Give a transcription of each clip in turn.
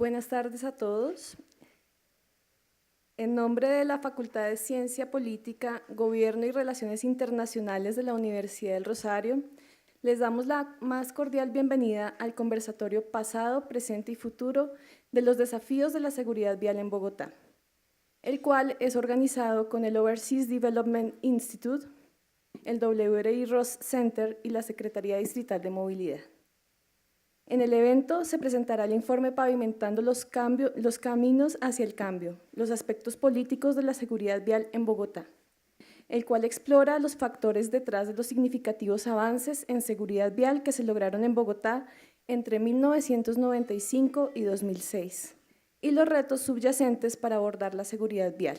Buenas tardes a todos. En nombre de la Facultad de Ciencia Política, Gobierno y Relaciones Internacionales de la Universidad del Rosario, les damos la más cordial bienvenida al conversatorio Pasado, Presente y Futuro de los desafíos de la seguridad vial en Bogotá, el cual es organizado con el Overseas Development Institute, el WRI Ross Center y la Secretaría Distrital de Movilidad. En el evento se presentará el informe Pavimentando los caminos hacia el cambio, los aspectos políticos de la seguridad vial en Bogotá, el cual explora los factores detrás de los significativos avances en seguridad vial que se lograron en Bogotá entre 1995 y 2006, y los retos subyacentes para abordar la seguridad vial.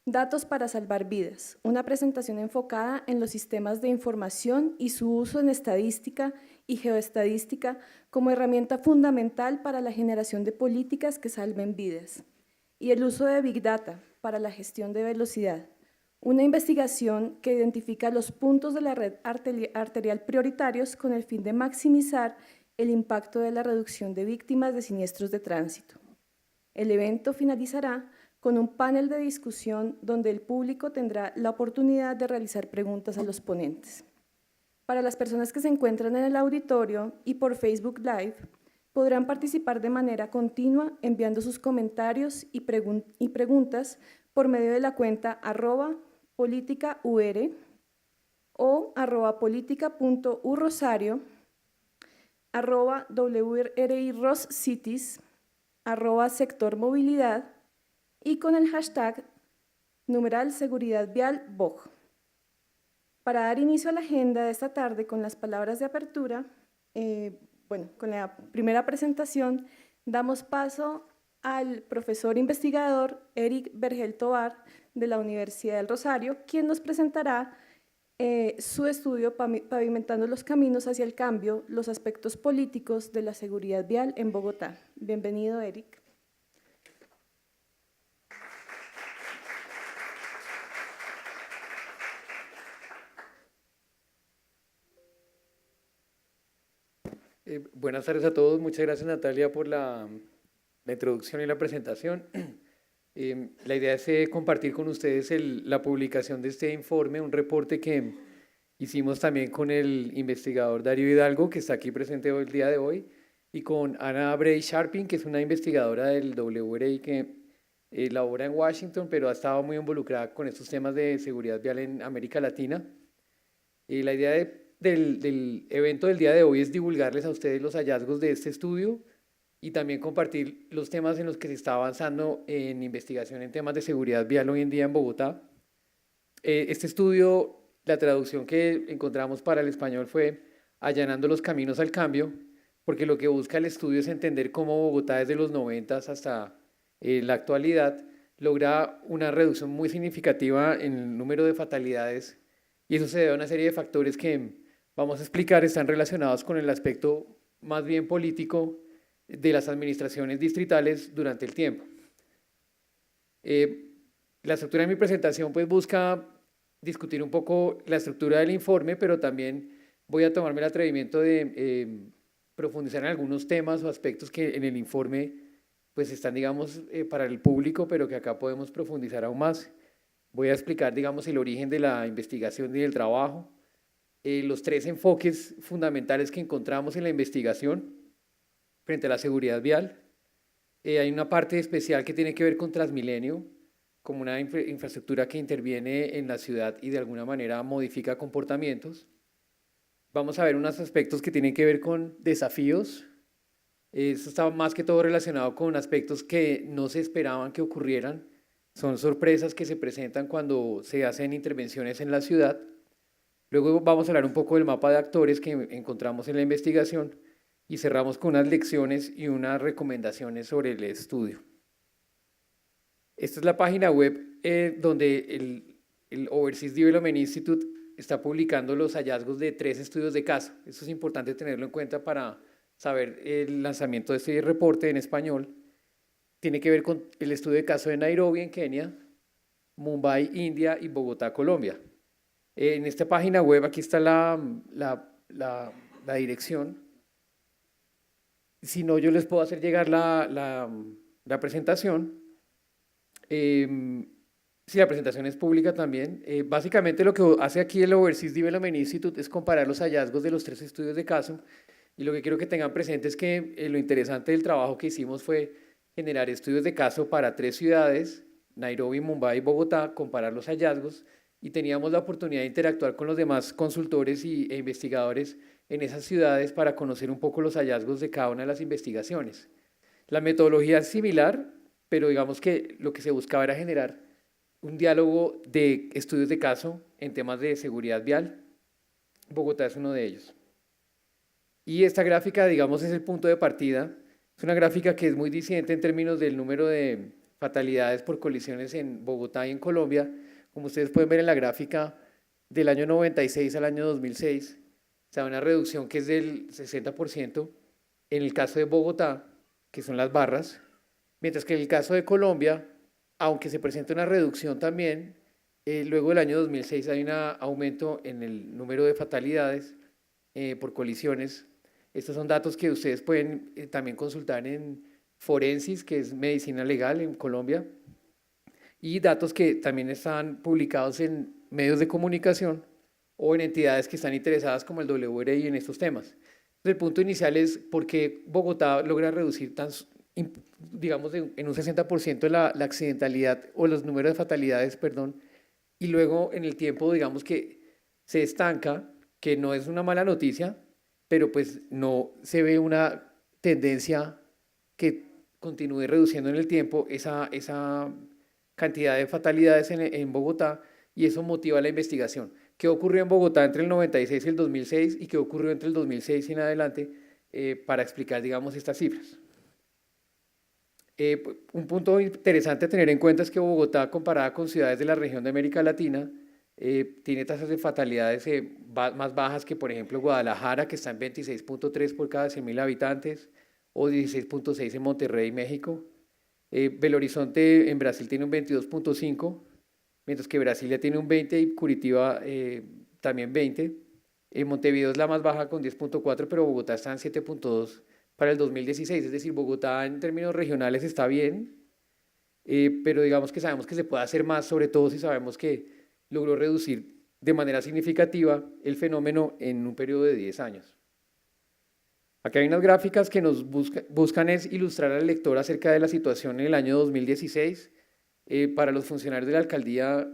Datos para salvar vidas, una presentación enfocada en los sistemas de información y su uso en estadística y geoestadística como herramienta fundamental para la generación de políticas que salven vidas, y el uso de Big Data para la gestión de velocidad, una investigación que identifica los puntos de la red arterial prioritarios con el fin de maximizar el impacto de la reducción de víctimas de siniestros de tránsito. El evento finalizará con un panel de discusión donde el público tendrá la oportunidad de realizar preguntas a los ponentes. Para las personas que se encuentran en el auditorio y por Facebook Live, podrán participar de manera continua enviando sus comentarios y preguntas por medio de la cuenta @politicaur o @politica.urrosario, @WRIRossCities, @sectormovilidad y con el hashtag #SeguridadVialBog. Para dar inicio a la agenda de esta tarde con las palabras de apertura, con la primera presentación, damos paso al profesor investigador Eric Vergel Tovar de la Universidad del Rosario, quien nos presentará su estudio Pavimentando los caminos hacia el cambio, los aspectos políticos de la seguridad vial en Bogotá. Bienvenido, Eric. Buenas tardes a todos. Muchas gracias, Natalia, por la introducción y la presentación. La idea es compartir con ustedes la publicación de este informe, un reporte que hicimos también con el investigador Darío Hidalgo, que está aquí presente hoy, el día de hoy, y con Ana Bray Sharping, que es una investigadora del WRI que labora en Washington, pero ha estado muy involucrada con estos temas de seguridad vial en América Latina. La idea del evento del día de hoy es divulgarles a ustedes los hallazgos de este estudio y también compartir los temas en los que se está avanzando en investigación en temas de seguridad vial hoy en día en Bogotá. Este estudio, la traducción que encontramos para el español fue Allanando los caminos al cambio, porque lo que busca el estudio es entender cómo Bogotá desde los 90 hasta la actualidad logra una reducción muy significativa en el número de fatalidades, y eso se debe a una serie de factores que vamos a explicar están relacionados con el aspecto más bien político de las administraciones distritales durante el tiempo. La estructura de mi presentación pues busca discutir un poco la estructura del informe, pero también voy a tomarme el atrevimiento de profundizar en algunos temas o aspectos que en el informe pues están, digamos, para el público, pero que acá podemos profundizar aún más. Voy a explicar, digamos, el origen de la investigación y del trabajo, los tres enfoques fundamentales que encontramos en la investigación frente a la seguridad vial. Hay una parte especial que tiene que ver con Transmilenio, como una infraestructura que interviene en la ciudad y de alguna manera modifica comportamientos. Vamos a ver unos aspectos que tienen que ver con desafíos. Eso está más que todo relacionado con aspectos que no se esperaban que ocurrieran. Son sorpresas que se presentan cuando se hacen intervenciones en la ciudad. Luego vamos a hablar un poco del mapa de actores que encontramos en la investigación y cerramos con unas lecciones y unas recomendaciones sobre el estudio. Esta es la página web donde el Overseas Development Institute está publicando los hallazgos de 3 estudios de caso. Eso es importante tenerlo en cuenta para saber el lanzamiento de este reporte en español. Tiene que ver con el estudio de caso de Nairobi, en Kenia, Mumbai, India y Bogotá, Colombia. En esta página web, aquí está la dirección. Si no, yo les puedo hacer llegar la presentación. Sí, la presentación es pública también. Básicamente lo que hace aquí el Overseas Development Institute es comparar los hallazgos de los 3 estudios de caso, y lo que quiero que tengan presente es que lo interesante del trabajo que hicimos fue generar estudios de caso para 3 ciudades, Nairobi, Mumbai y Bogotá, comparar los hallazgos, y teníamos la oportunidad de interactuar con los demás consultores e investigadores en esas ciudades para conocer un poco los hallazgos de cada una de las investigaciones. La metodología es similar, pero digamos que lo que se buscaba era generar un diálogo de estudios de caso en temas de seguridad vial. Bogotá es uno de ellos. Y esta gráfica, digamos, es el punto de partida. Es una gráfica que es muy disidente en términos del número de fatalidades por colisiones en Bogotá y en Colombia. Como ustedes pueden ver en la gráfica, del año 96 al año 2006, se da una reducción que es del 60% en el caso de Bogotá, que son las barras, mientras que en el caso de Colombia, aunque se presenta una reducción también, luego del año 2006 hay un aumento en el número de fatalidades por colisiones. Estos son datos que ustedes pueden también consultar en Forensis, que es medicina legal en Colombia, y datos que también están publicados en medios de comunicación o en entidades que están interesadas como el WRI en estos temas. Entonces, el punto inicial es por qué Bogotá logra reducir digamos, en un 60% la accidentalidad o los números de fatalidades, perdón, y luego en el tiempo, digamos que se estanca, que no es una mala noticia, pero pues no se ve una tendencia que continúe reduciendo en el tiempo esa cantidad de fatalidades en Bogotá, y eso motiva la investigación. ¿Qué ocurrió en Bogotá entre el 96 y el 2006 y qué ocurrió entre el 2006 y en adelante para explicar, digamos, estas cifras? Un punto interesante a tener en cuenta es que Bogotá, comparada con ciudades de la región de América Latina, tiene tasas de fatalidades más bajas que, por ejemplo, Guadalajara, que está en 26.3 por cada 100.000 habitantes, o 16.6 en Monterrey, México. Belo Horizonte en Brasil tiene un 22.5, mientras que Brasilia tiene un 20 y Curitiba también 20. Montevideo es la más baja con 10.4, pero Bogotá está en 7.2 para el 2016, es decir, Bogotá en términos regionales está bien, pero digamos que sabemos que se puede hacer más, sobre todo si sabemos que logró reducir de manera significativa el fenómeno en un periodo de 10 años. Aquí hay unas gráficas que nos buscan es ilustrar al lector acerca de la situación en el año 2016. Para los funcionarios de la alcaldía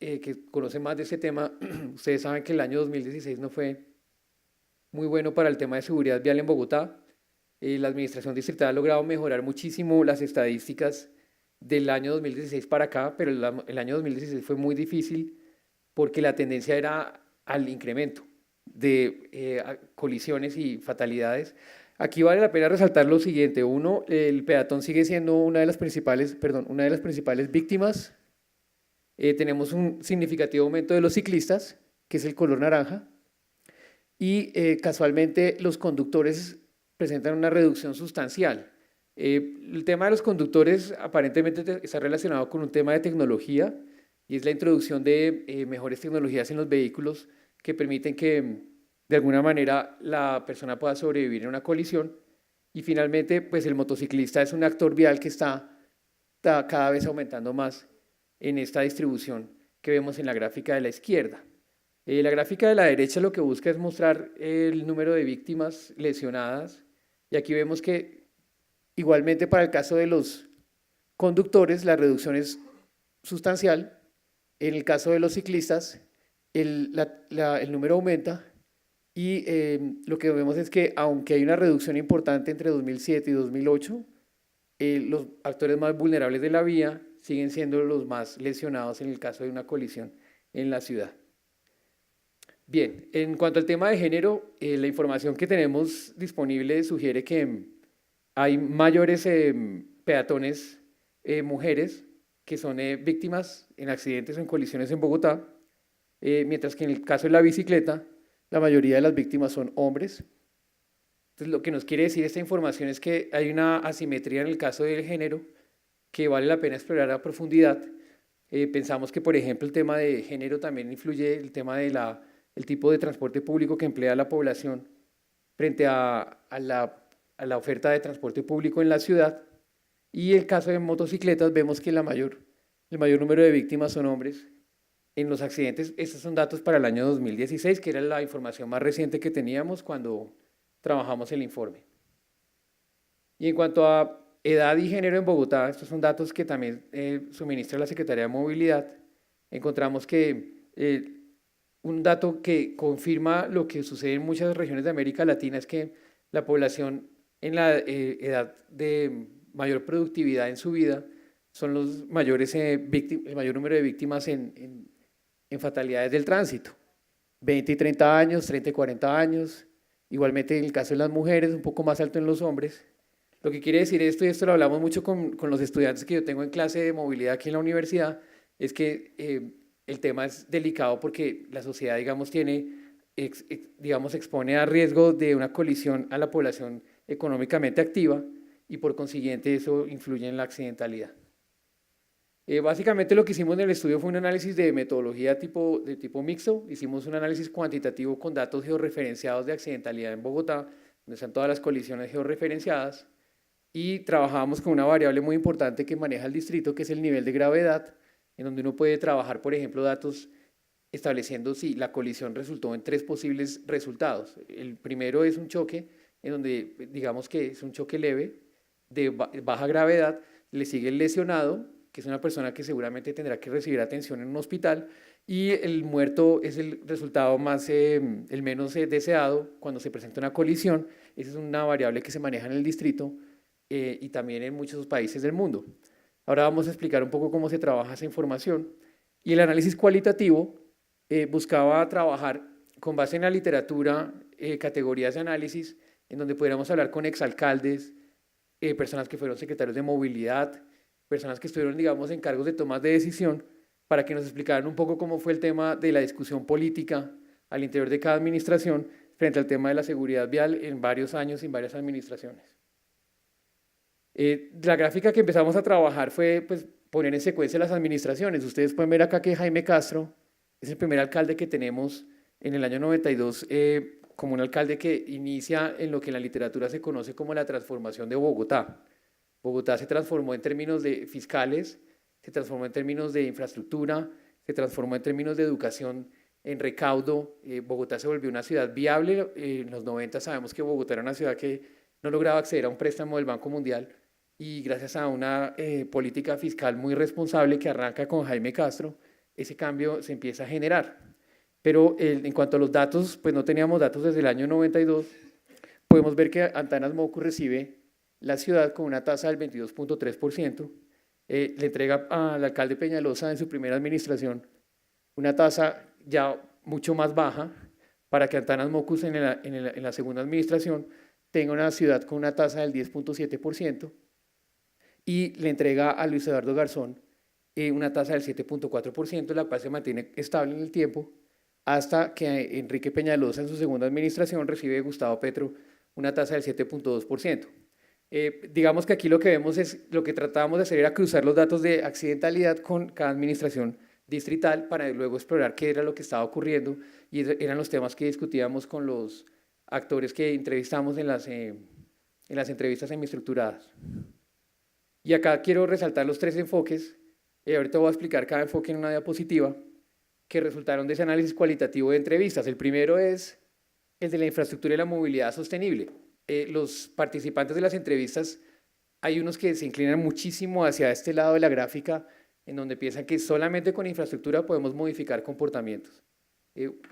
que conocen más de este tema, ustedes saben que el año 2016 no fue muy bueno para el tema de seguridad vial en Bogotá. La administración distrital ha logrado mejorar muchísimo las estadísticas del año 2016 para acá, pero el año 2016 fue muy difícil porque la tendencia era al incremento de colisiones y fatalidades. Aquí vale la pena resaltar lo siguiente. Uno, el peatón sigue siendo una de las principales víctimas. Tenemos un significativo aumento de los ciclistas, que es el color naranja, y casualmente los conductores presentan una reducción sustancial. El tema de los conductores aparentemente está relacionado con un tema de tecnología, y es la introducción de mejores tecnologías en los vehículos que permiten que de alguna manera la persona pueda sobrevivir en una colisión. Y finalmente, pues el motociclista es un actor vial que está cada vez aumentando más en esta distribución que vemos en la gráfica de la izquierda. La gráfica de la derecha lo que busca es mostrar el número de víctimas lesionadas, y aquí vemos que igualmente para el caso de los conductores la reducción es sustancial. En el caso de los ciclistas el número aumenta, y lo que vemos es que aunque hay una reducción importante entre 2007 y 2008, los actores más vulnerables de la vía siguen siendo los más lesionados en el caso de una colisión en la ciudad. Bien, en cuanto al tema de género, la información que tenemos disponible sugiere que hay mayores peatones mujeres que son víctimas en accidentes o en colisiones en Bogotá, mientras que en el caso de la bicicleta, la mayoría de las víctimas son hombres. Entonces, lo que nos quiere decir esta información es que hay una asimetría en el caso del género que vale la pena explorar a profundidad. Pensamos que, por ejemplo, el tema de género también influye, el tema de el tipo de transporte público que emplea la población frente a la a la oferta de transporte público en la ciudad. Y el caso de motocicletas, vemos que el mayor número de víctimas son hombres en los accidentes. Estos son datos para el año 2016, que era la información más reciente que teníamos cuando trabajamos el informe. Y en cuanto a edad y género en Bogotá, estos son datos que también suministra la Secretaría de Movilidad. Encontramos que un dato que confirma lo que sucede en muchas regiones de América Latina es que la población en la edad de mayor productividad en su vida son los mayores, el mayor número de víctimas en fatalidades del tránsito. 20 y 30 años, 30 y 40 años, igualmente en el caso de las mujeres, un poco más alto en los hombres. Lo que quiere decir esto, y esto lo hablamos mucho con los estudiantes que yo tengo en clase de movilidad aquí en la universidad, es que el tema es delicado porque la sociedad, digamos, expone a riesgo de una colisión a la población económicamente activa y por consiguiente eso influye en la accidentalidad. Básicamente lo que hicimos en el estudio fue un análisis de metodología de tipo mixto. Hicimos un análisis cuantitativo con datos georreferenciados de accidentalidad en Bogotá, donde están todas las colisiones georreferenciadas, y trabajábamos con una variable muy importante que maneja el distrito, que es el nivel de gravedad, en donde uno puede trabajar, por ejemplo, datos estableciendo si la colisión resultó en 3 posibles resultados. El primero es un choque, en donde digamos que es un choque leve, de baja gravedad, le sigue el lesionado, que es una persona que seguramente tendrá que recibir atención en un hospital, y el muerto es el resultado el menos deseado cuando se presenta una colisión. Esa es una variable que se maneja en el distrito y también en muchos países del mundo. Ahora vamos a explicar un poco cómo se trabaja esa información. Y el análisis cualitativo buscaba trabajar con base en la literatura, categorías de análisis, en donde pudiéramos hablar con exalcaldes, personas que fueron secretarios de movilidad, personas que estuvieron, digamos, en cargos de tomas de decisión, para que nos explicaran un poco cómo fue el tema de la discusión política al interior de cada administración frente al tema de la seguridad vial en varios años y en varias administraciones. La gráfica que empezamos a trabajar fue pues, poner en secuencia las administraciones. Ustedes pueden ver acá que Jaime Castro es el primer alcalde que tenemos en el año 92 como un alcalde que inicia en lo que en la literatura se conoce como la transformación de Bogotá. Bogotá se transformó en términos de fiscales, se transformó en términos de infraestructura, se transformó en términos de educación, en recaudo. Bogotá se volvió una ciudad viable. En los 90 sabemos que Bogotá era una ciudad que no lograba acceder a un préstamo del Banco Mundial y gracias a una política fiscal muy responsable que arranca con Jaime Castro, ese cambio se empieza a generar. Pero en cuanto a los datos, pues no teníamos datos desde el año 92. Podemos ver que Antanas Mocus recibe la ciudad con una tasa del 22.3%. Le entrega al alcalde Peñalosa en su primera administración una tasa ya mucho más baja para que Antanas Mocus en la segunda administración tenga una ciudad con una tasa del 10.7% y le entrega a Luis Eduardo Garzón una tasa del 7.4%, la cual se mantiene estable en el tiempo hasta que Enrique Peñalosa en su segunda administración recibe de Gustavo Petro una tasa del 7.2%. Digamos que aquí lo que vemos es, lo que tratábamos de hacer era cruzar los datos de accidentalidad con cada administración distrital para luego explorar qué era lo que estaba ocurriendo y eran los temas que discutíamos con los actores que entrevistamos en las entrevistas semiestructuradas. Y acá quiero resaltar los 3 enfoques, ahorita voy a explicar cada enfoque en una diapositiva, que resultaron de ese análisis cualitativo de entrevistas. El primero es el de la infraestructura y la movilidad sostenible. Los participantes de las entrevistas, hay unos que se inclinan muchísimo hacia este lado de la gráfica, en donde piensan que solamente con infraestructura podemos modificar comportamientos.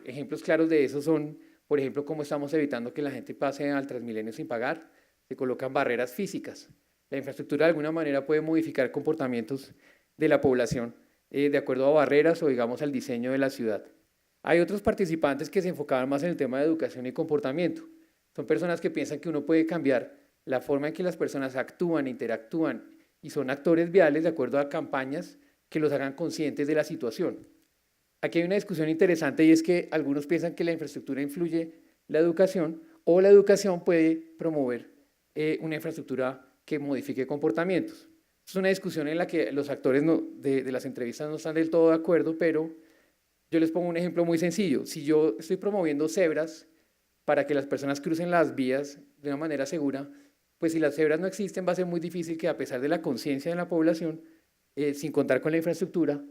Ejemplos claros de eso son, por ejemplo, cómo estamos evitando que la gente pase al Transmilenio sin pagar. Se colocan barreras físicas. La infraestructura de alguna manera puede modificar comportamientos de la población de acuerdo a barreras o digamos al diseño de la ciudad. Hay otros participantes que se enfocaban más en el tema de educación y comportamiento. Son personas que piensan que uno puede cambiar la forma en que las personas actúan, interactúan y son actores viales de acuerdo a campañas que los hagan conscientes de la situación. Aquí hay una discusión interesante y es que algunos piensan que la infraestructura influye la educación o la educación puede promover una infraestructura que modifique comportamientos. Es una discusión en la que los actores de las entrevistas no están del todo de acuerdo, pero yo les pongo un ejemplo muy sencillo. Si yo estoy promoviendo cebras para que las personas crucen las vías de una manera segura, pues si las cebras no existen va a ser muy difícil que a pesar de la conciencia de la población, sin contar con la infraestructura,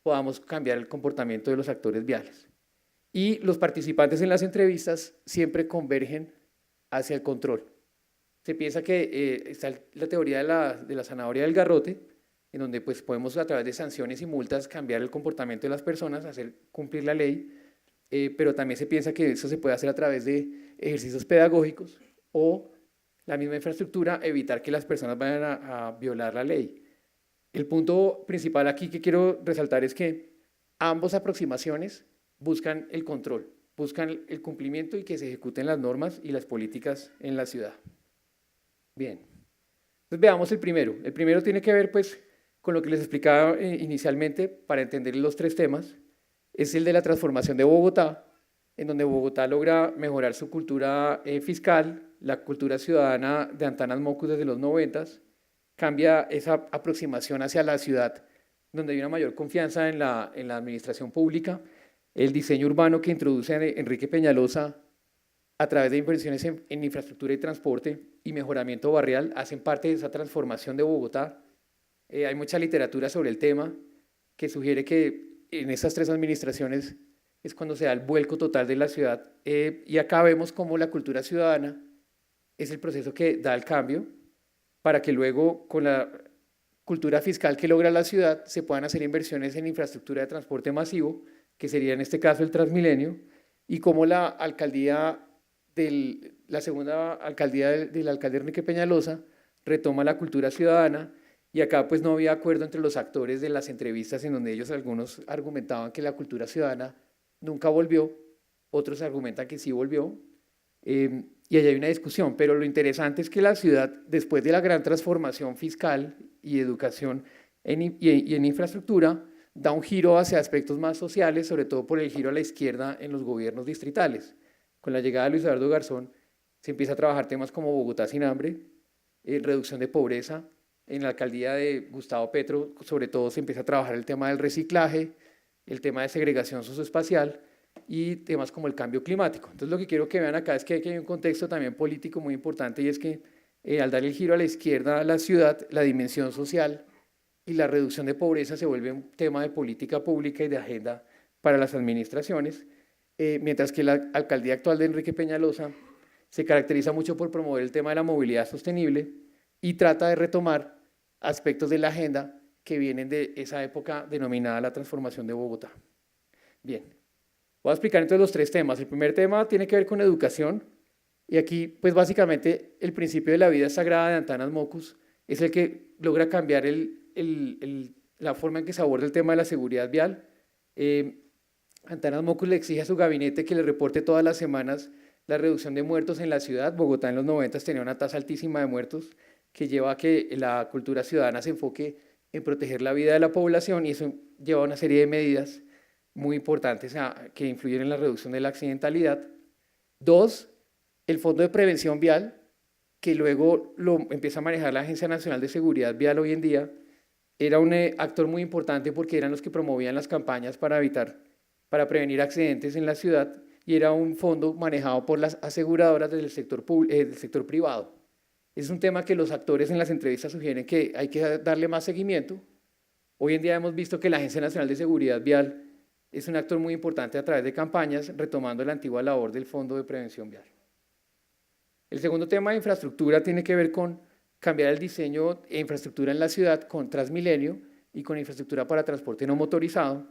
podamos cambiar el comportamiento de los actores viales. Y los participantes en las entrevistas siempre convergen hacia el control. Se piensa que está la teoría de la zanahoria del garrote, en donde pues, podemos a través de sanciones y multas cambiar el comportamiento de las personas, hacer cumplir la ley, pero también se piensa que eso se puede hacer a través de ejercicios pedagógicos o la misma infraestructura, evitar que las personas vayan a violar la ley. El punto principal aquí que quiero resaltar es que ambas aproximaciones buscan el control, buscan el cumplimiento y que se ejecuten las normas y las políticas en la ciudad. Bien, entonces veamos el primero. El primero tiene que ver pues con lo que les explicaba inicialmente para entender los tres temas. Es el de la transformación de Bogotá, en donde Bogotá logra mejorar su cultura fiscal, la cultura ciudadana de Antanas Mockus desde los 90s, cambia esa aproximación hacia la ciudad, donde hay una mayor confianza en la administración pública, el diseño urbano que introduce Enrique Peñalosa a través de inversiones en infraestructura y transporte y mejoramiento barrial hacen parte de esa transformación de Bogotá. Hay mucha literatura sobre el tema que sugiere que en estas tres administraciones es cuando se da el vuelco total de la ciudad y acá vemos cómo la cultura ciudadana es el proceso que da el cambio para que luego con la cultura fiscal que logra la ciudad se puedan hacer inversiones en infraestructura de transporte masivo, que sería en este caso el Transmilenio, y cómo la alcaldía la segunda alcaldía del alcalde Enrique Peñalosa retoma la cultura ciudadana, y acá pues no había acuerdo entre los actores de las entrevistas en donde ellos algunos argumentaban que la cultura ciudadana nunca volvió, otros argumentan que sí volvió, y ahí hay una discusión, pero lo interesante es que la ciudad, después de la gran transformación fiscal y educación y en infraestructura, da un giro hacia aspectos más sociales, sobre todo por el giro a la izquierda en los gobiernos distritales. Con la llegada de Luis Eduardo Garzón se empieza a trabajar temas como Bogotá sin hambre, reducción de pobreza. En la alcaldía de Gustavo Petro, sobre todo, se empieza a trabajar el tema del reciclaje, el tema de segregación socioespacial y temas como el cambio climático. Entonces, lo que quiero que vean acá es que hay un contexto también político muy importante y es que al dar el giro a la izquierda a la ciudad, la dimensión social y la reducción de pobreza se vuelve un tema de política pública y de agenda para las administraciones, mientras que la alcaldía actual de Enrique Peñalosa se caracteriza mucho por promover el tema de la movilidad sostenible y trata de retomar aspectos de la agenda que vienen de esa época denominada la transformación de Bogotá. Bien, voy a explicar entonces los tres temas. El primer tema tiene que ver con educación y aquí pues básicamente el principio de la vida sagrada de Antanas Mockus es el que logra cambiar la forma en que se aborda el tema de la seguridad vial. Antanas Mockus le exige a su gabinete que le reporte todas las semanas la reducción de muertos en la ciudad. Bogotá en los 90 tenía una tasa altísima de muertos que lleva a que la cultura ciudadana se enfoque en proteger la vida de la población y eso lleva a una serie de medidas muy importantes que influyen en la reducción de la accidentalidad. Dos, el Fondo de Prevención Vial, que luego lo empieza a manejar la Agencia Nacional de Seguridad Vial hoy en día, era un actor muy importante porque eran los que promovían las campañas para prevenir accidentes en la ciudad y era un fondo manejado por las aseguradoras del sector privado. Es un tema que los actores en las entrevistas sugieren que hay que darle más seguimiento. Hoy en día hemos visto que la Agencia Nacional de Seguridad Vial es un actor muy importante a través de campañas, retomando la antigua labor del Fondo de Prevención Vial. El segundo tema de infraestructura tiene que ver con cambiar el diseño e infraestructura en la ciudad con Transmilenio y con infraestructura para transporte no motorizado.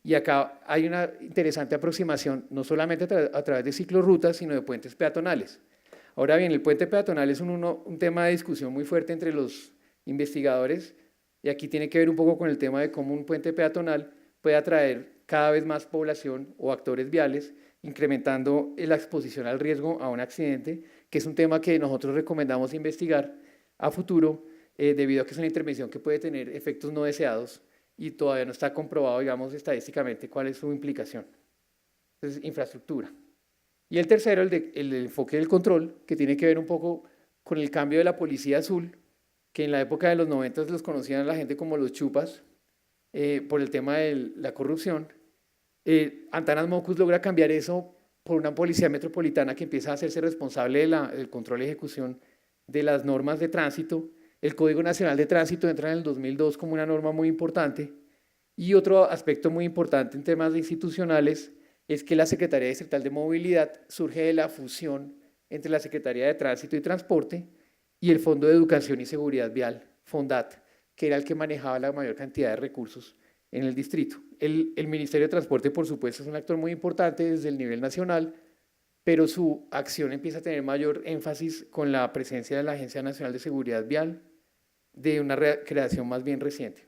Y acá hay una interesante aproximación, no solamente a través de ciclorrutas, sino de puentes peatonales. Ahora bien, el puente peatonal es un tema de discusión muy fuerte entre los investigadores y aquí tiene que ver un poco con el tema de cómo un puente peatonal puede atraer cada vez más población o actores viales, incrementando la exposición al riesgo a un accidente, que es un tema que nosotros recomendamos investigar a futuro debido a que es una intervención que puede tener efectos no deseados y todavía no está comprobado, digamos, estadísticamente cuál es su implicación. Entonces, infraestructura. Y el tercero, el enfoque del control, que tiene que ver un poco con el cambio de la policía azul, que en la época de los 90 los conocían a la gente como los chupas, por el tema de la corrupción. Antanas Mockus logra cambiar eso por una policía metropolitana que empieza a hacerse responsable del control y ejecución de las normas de tránsito. El Código Nacional de Tránsito entra en el 2002 como una norma muy importante. Y otro aspecto muy importante en temas institucionales es que la Secretaría Distrital de Movilidad surge de la fusión entre la Secretaría de Tránsito y Transporte y el Fondo de Educación y Seguridad Vial, FONDAT, que era el que manejaba la mayor cantidad de recursos en el distrito. El Ministerio de Transporte, por supuesto, es un actor muy importante desde el nivel nacional, pero su acción empieza a tener mayor énfasis con la presencia de la Agencia Nacional de Seguridad Vial, de una creación más bien reciente.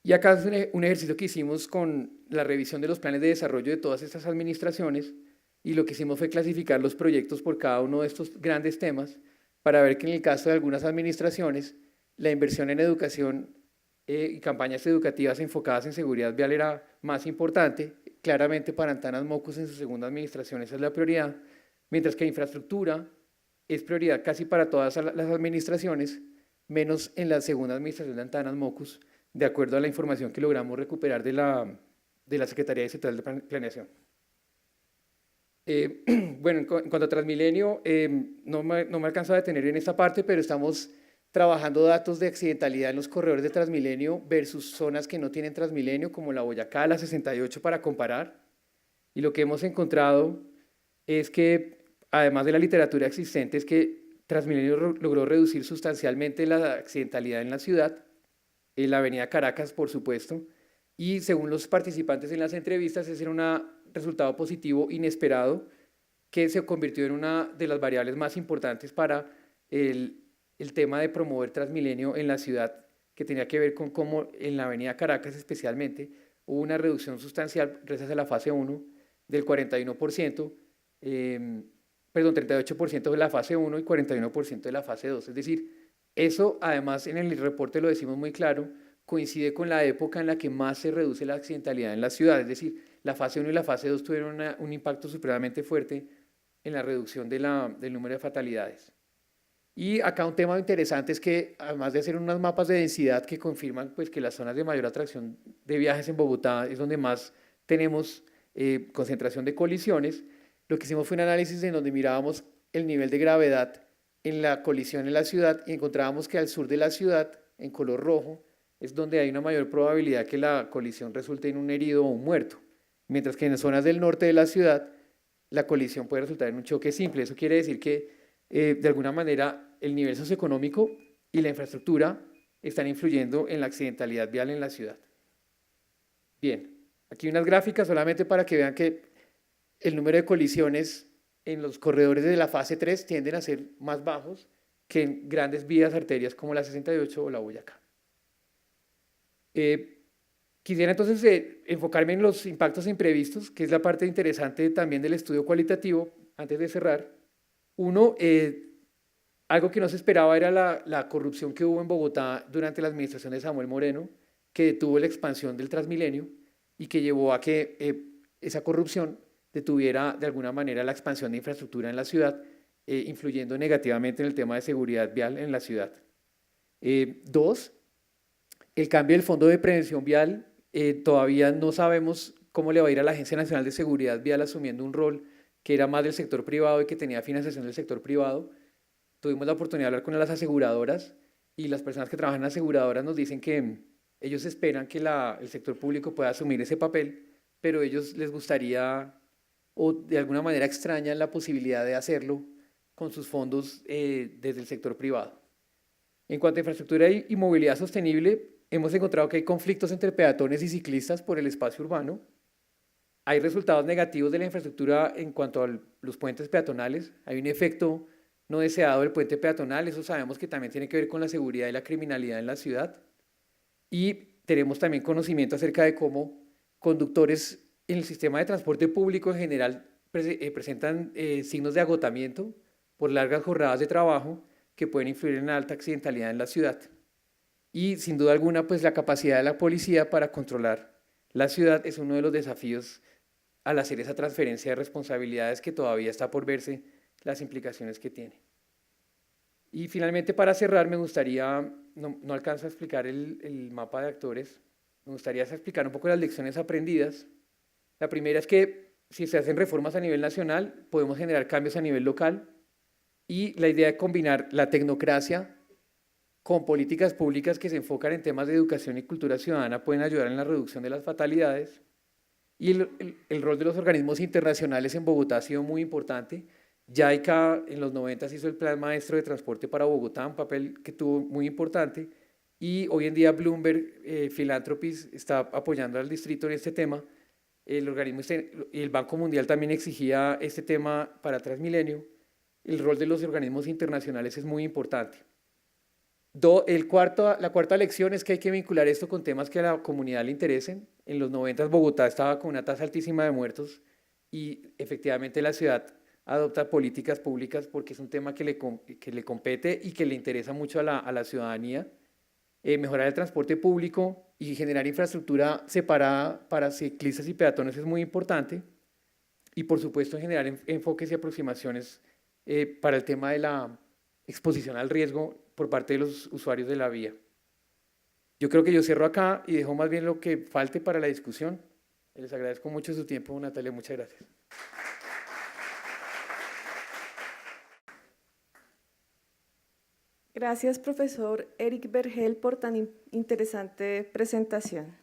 Y acá es un ejercicio que hicimos con la revisión de los planes de desarrollo de todas estas administraciones, y lo que hicimos fue clasificar los proyectos por cada uno de estos grandes temas para ver que en el caso de algunas administraciones la inversión en educación y campañas educativas enfocadas en seguridad vial era más importante. Claramente para Antanas Mocus en su segunda administración esa es la prioridad, mientras que infraestructura es prioridad casi para todas las administraciones, menos en la segunda administración de Antanas Mocus, de acuerdo a la información que logramos recuperar de la Secretaría Distrital de Planeación. Bueno, en cuanto a Transmilenio, no me alcanzo a detener en esta parte, pero estamos trabajando datos de accidentalidad en los corredores de Transmilenio versus zonas que no tienen Transmilenio, como la Boyacá, la 68, para comparar. Y lo que hemos encontrado es que, además de la literatura existente, es que Transmilenio logró reducir sustancialmente la accidentalidad en la ciudad, en la avenida Caracas, por supuesto, y según los participantes en las entrevistas, ese era un resultado positivo inesperado que se convirtió en una de las variables más importantes para el tema de promover Transmilenio en la ciudad, que tenía que ver con cómo en la avenida Caracas especialmente hubo una reducción sustancial gracias a la fase 1 del 41%, perdón, 38% de la fase 1 y 41% de la fase 2. Es decir, eso además en el reporte lo decimos muy claro, coincide con la época en la que más se reduce la accidentalidad en la ciudad. Es decir, la fase 1 y la fase 2 tuvieron un impacto supremamente fuerte en la reducción del número de fatalidades. Y acá un tema interesante es que, además de hacer unos mapas de densidad que confirman pues, que las zonas de mayor atracción de viajes en Bogotá es donde más tenemos concentración de colisiones, lo que hicimos fue un análisis en donde mirábamos el nivel de gravedad en la colisión en la ciudad y encontrábamos que al sur de la ciudad, en color rojo, es donde hay una mayor probabilidad que la colisión resulte en un herido o un muerto, mientras que en zonas del norte de la ciudad la colisión puede resultar en un choque simple. Eso quiere decir que de alguna manera el nivel socioeconómico y la infraestructura están influyendo en la accidentalidad vial en la ciudad. Bien, aquí unas gráficas solamente para que vean que el número de colisiones en los corredores de la fase 3 tienden a ser más bajos que en grandes vías arterias como la 68 o la Boyacá. Quisiera entonces enfocarme en los impactos imprevistos, que es la parte interesante también del estudio cualitativo, antes de cerrar. Uno, algo que no se esperaba era la corrupción que hubo en Bogotá durante la administración de Samuel Moreno, que detuvo la expansión del Transmilenio y que llevó a que esa corrupción detuviera de alguna manera la expansión de infraestructura en la ciudad, influyendo negativamente en el tema de seguridad vial en la ciudad. Dos, el cambio del Fondo de Prevención Vial, todavía no sabemos cómo le va a ir a la Agencia Nacional de Seguridad Vial asumiendo un rol que era más del sector privado y que tenía financiación del sector privado. Tuvimos la oportunidad de hablar con las aseguradoras y las personas que trabajan en aseguradoras nos dicen que ellos esperan que el sector público pueda asumir ese papel, pero a ellos les gustaría o de alguna manera extrañan la posibilidad de hacerlo con sus fondos desde el sector privado. En cuanto a infraestructura y movilidad sostenible, hemos encontrado que hay conflictos entre peatones y ciclistas por el espacio urbano. Hay resultados negativos de la infraestructura en cuanto a los puentes peatonales. Hay un efecto no deseado del puente peatonal. Eso sabemos que también tiene que ver con la seguridad y la criminalidad en la ciudad. Y tenemos también conocimiento acerca de cómo conductores en el sistema de transporte público en general presentan signos de agotamiento por largas jornadas de trabajo que pueden influir en la alta accidentalidad en la ciudad. Y sin duda alguna, pues la capacidad de la policía para controlar la ciudad es uno de los desafíos al hacer esa transferencia de responsabilidades que todavía está por verse las implicaciones que tiene. Y finalmente, para cerrar, me gustaría, no alcanzo a explicar el mapa de actores, me gustaría explicar un poco las lecciones aprendidas. La primera es que si se hacen reformas a nivel nacional, podemos generar cambios a nivel local. y la idea de combinar la tecnocracia con políticas públicas que se enfocan en temas de educación y cultura ciudadana pueden ayudar en la reducción de las fatalidades. Y el rol de los organismos internacionales en Bogotá ha sido muy importante. JICA en los 90 hizo el Plan Maestro de Transporte para Bogotá, un papel que tuvo muy importante, y hoy en día Bloomberg Philanthropies está apoyando al distrito en este tema. El organismo y el Banco Mundial también exigía este tema para Transmilenio. El rol de los organismos internacionales es muy importante. La cuarta lección es que hay que vincular esto con temas que a la comunidad le interesen. En los 90 Bogotá estaba con una tasa altísima de muertos y efectivamente la ciudad adopta políticas públicas porque es un tema que le compete y que le interesa mucho a la ciudadanía. Mejorar el transporte público y generar infraestructura separada para ciclistas y peatones es muy importante. Y por supuesto generar enfoques y aproximaciones para el tema de la exposición al riesgo por parte de los usuarios de la vía. Yo creo que yo cierro acá y dejo más bien lo que falte para la discusión. Les agradezco mucho su tiempo, Natalia, muchas gracias. Gracias, profesor Eric Vergel, por tan interesante presentación.